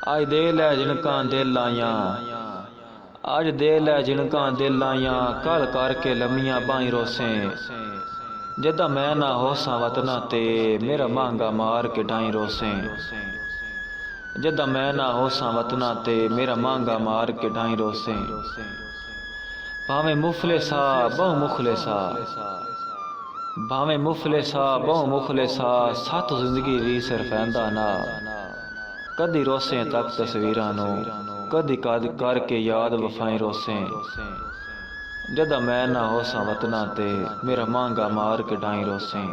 अज दे लै जिनकां दिल लाइयां, अज दे लै जिनकां दिल लाइयां, कल करके लम्मियां बाहीं रोसें। जदा मैं ना होसां वतना ते, मेरा महंगा मार के ढाई रोसें। जदा मैं ना होसां वतना ते, मेरा महंगा मार के ढाई रोसें। भावें मुफलिसा बहु मुखलिसा, भावें मुफलिसा बहु मुखलिसा, सत जिंदगी भी सिरफैंदा ना। कदी रोसें तक तस्वीरां नूं, कदी कद करके याद वफाई रोसें। जदा मैं ना होसां वतना ते, मेरा महंगा मार के ढाई रोसें।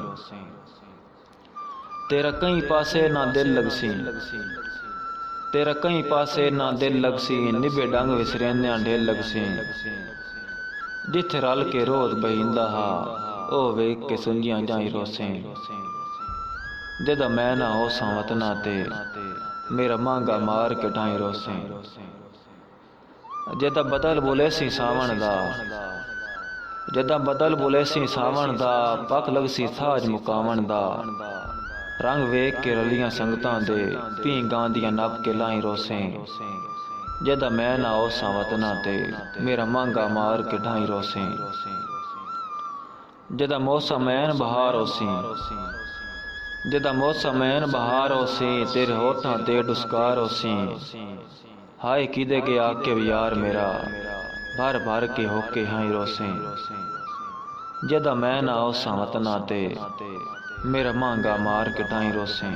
तेरा कई पासे ना दिल लगसी, तेरा कई पासे ना दिल लगसी, निभे डंग विसरेंदियां ढिल लगसी। जिथे रल के रोज बहिंदा हा, ओ वेख के सुंजियां जाई रोसें। जदा मैं ना होसां वतना ते, मेरा महंगा मार के ढाई रोसें। जदा बदल बोलेसी सावण दा, जदा बदल बोलेसी सावण दा, पक लगसी साज मुकावण दा। रंग वेख के रलियां संगतां दे, पी गांदियां नप के लाई रोसें। जदा मैं ना होसां वतना ते, मेरा महंगा मार के ढाई रोसें। जदा मौसम ऐन बहार होसी, जदा मौसम ऐन बहार होसी, तेरे होठां ते डुस्कार होसी। हाय किदे के आके यार मेरा, भर भर के होके हाई रोसें। जदा मैं ना होसां वतना ते, मेरा महंगा मार के ढाई रोसें।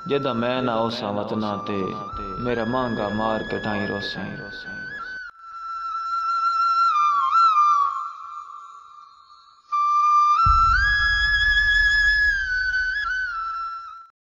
जदा मैं ना होसां वतना ते, मेरा महंगा मार के ढाई रोसें।